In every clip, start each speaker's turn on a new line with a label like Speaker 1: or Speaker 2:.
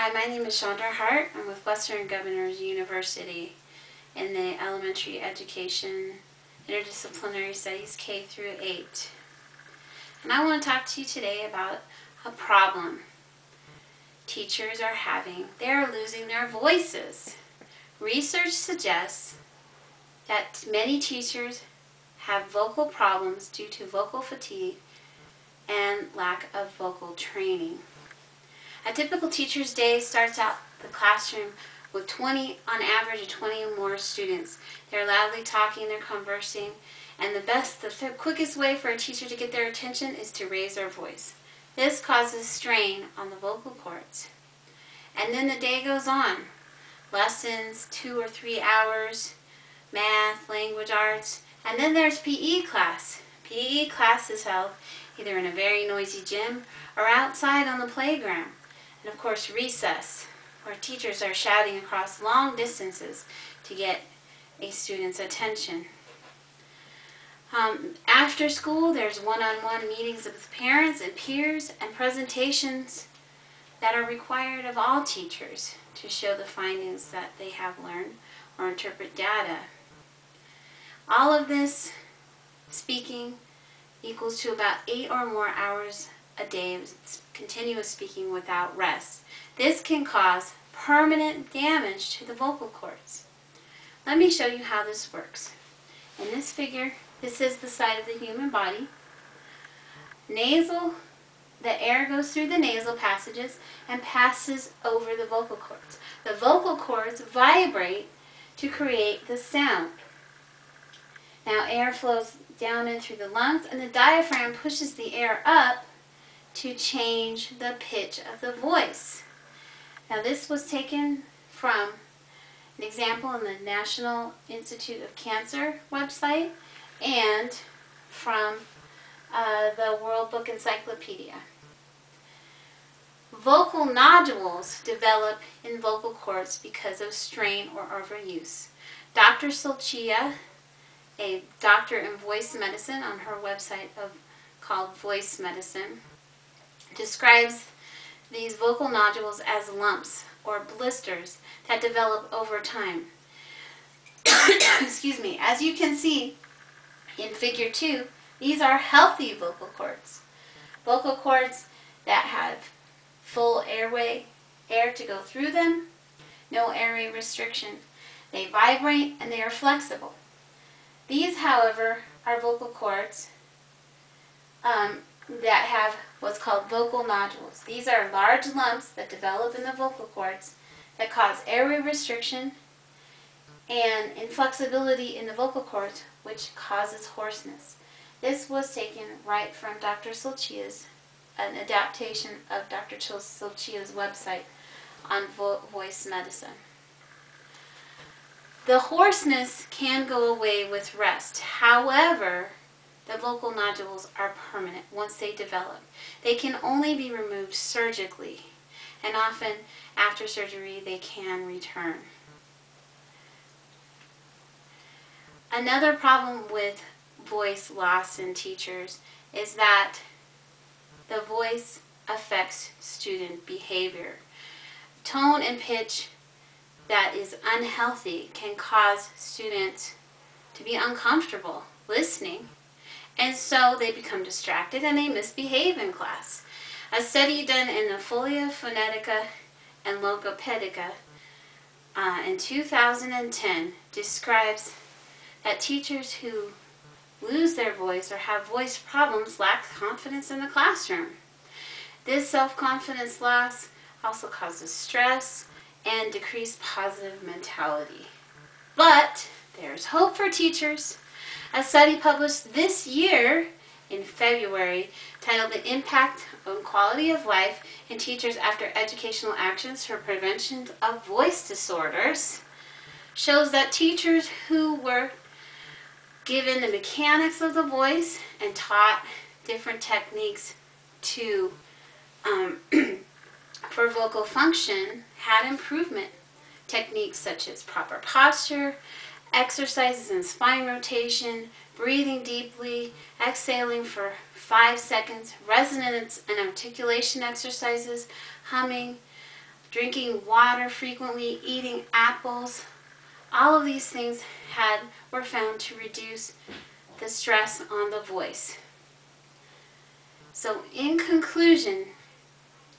Speaker 1: Hi, my name is Chandra Hart. I'm with Western Governors University in the Elementary Education Interdisciplinary Studies K through 8. And I want to talk to you today about a problem teachers are having. They are losing their voices. Research suggests that many teachers have vocal problems due to vocal fatigue and lack of vocal training. A typical teacher's day starts out the classroom with on average 20 or more students. They're loudly talking, they're conversing, and the quickest way for a teacher to get their attention is to raise their voice. This causes strain on the vocal cords. And then the day goes on. Lessons, 2 or 3 hours, math, language arts, and then there's PE class. PE class is held either in a very noisy gym or outside on the playground. And of course recess, where teachers are shouting across long distances to get a student's attention. After school, there's one-on-one meetings with parents and peers and presentations that are required of all teachers to show the findings that they have learned or interpret data. All of this speaking equals to about 8 or more hours a day of continuous speaking without rest. This can cause permanent damage to the vocal cords. Let me show you how this works. In this figure, this is the side of the human body. The air goes through the nasal passages and passes over the vocal cords. The vocal cords vibrate to create the sound. Now air flows down in through the lungs, and the diaphragm pushes the air up to change the pitch of the voice. Now this was taken from an example in the National Institute of Cancer website and from the World Book Encyclopedia. Vocal nodules develop in vocal cords because of strain or overuse. Dr. Solchia, a doctor in voice medicine on her website called Voice Medicine, describes these vocal nodules as lumps or blisters that develop over time. Excuse me. As you can see in figure 2, these are healthy vocal cords. Vocal cords that have full air to go through them, no airway restriction. They vibrate and they are flexible. These, however, are vocal cords that have what's called vocal nodules. These are large lumps that develop in the vocal cords that cause airway restriction and inflexibility in the vocal cords, which causes hoarseness. This was taken right from Dr. Solchia's, an adaptation of Dr. Solchia's website on voice medicine. The hoarseness can go away with rest. However, the vocal nodules are permanent once they develop. They can only be removed surgically, and often after surgery they can return. Another problem with voice loss in teachers is that the voice affects student behavior. Tone and pitch that is unhealthy can cause students to be uncomfortable listening, and so they become distracted and they misbehave in class. A study done in the Folia Phonetica and Logopedica in 2010 describes that teachers who lose their voice or have voice problems lack confidence in the classroom. This self-confidence loss also causes stress and decreased positive mentality. But there's hope for teachers. A study published this year in February titled The Impact on Quality of Life in Teachers After Educational Actions for Prevention of Voice Disorders shows that teachers who were given the mechanics of the voice and taught different techniques for vocal function had improvement. Techniques such as proper posture, exercises in spine rotation, breathing deeply, exhaling for 5 seconds, resonance and articulation exercises, humming, drinking water frequently, eating apples. All of these things were found to reduce the stress on the voice. So in conclusion,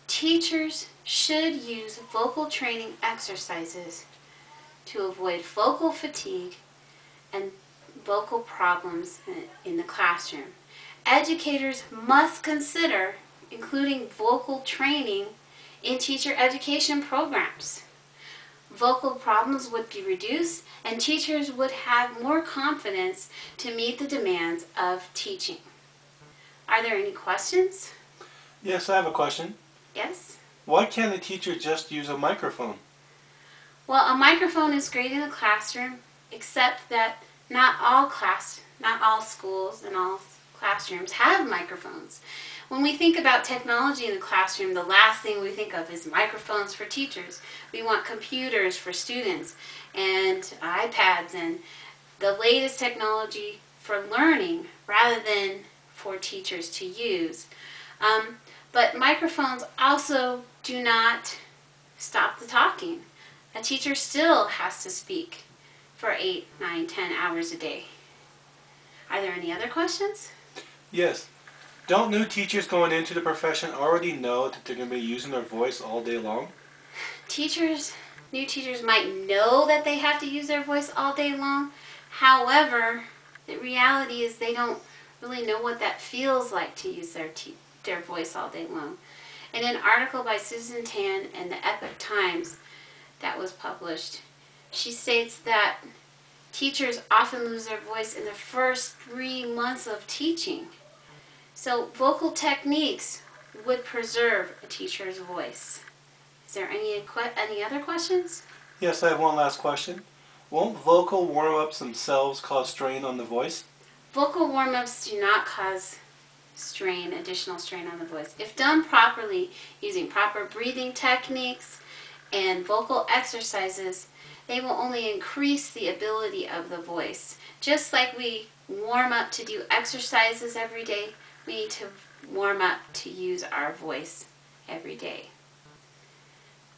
Speaker 1: teachers should use vocal training exercises to avoid vocal fatigue and vocal problems in the classroom. Educators must consider including vocal training in teacher education programs. Vocal problems would be reduced and teachers would have more confidence to meet the demands of teaching. Are there any questions?
Speaker 2: Yes, I have a question.
Speaker 1: Yes?
Speaker 2: Why can't a teacher just use a microphone?
Speaker 1: Well, a microphone is great in the classroom, except that not all schools and all classrooms have microphones. When we think about technology in the classroom, the last thing we think of is microphones for teachers. We want computers for students and iPads and the latest technology for learning rather than for teachers to use. But microphones also do not stop the talking. A teacher still has to speak for 8, 9, 10 hours a day. Are there any other questions?
Speaker 2: Yes. Don't new teachers going into the profession already know that they're going to be using their voice all day long?
Speaker 1: New teachers might know that they have to use their voice all day long. However, the reality is they don't really know what that feels like to use their voice all day long. In an article by Susan Tan in the Epoch Times that was published, she states that teachers often lose their voice in the first 3 months of teaching. So vocal techniques would preserve a teacher's voice. Is there any other questions?
Speaker 2: Yes, I have one last question. Won't vocal warm-ups themselves cause strain on the voice?
Speaker 1: Vocal warm-ups do not cause additional strain on the voice. If done properly, using proper breathing techniques and vocal exercises, they will only increase the ability of the voice. Just like we warm up to do exercises every day, we need to warm up to use our voice every day.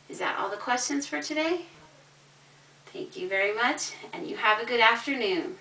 Speaker 1: Is that all the questions for today? Thank you very much, and you have a good afternoon.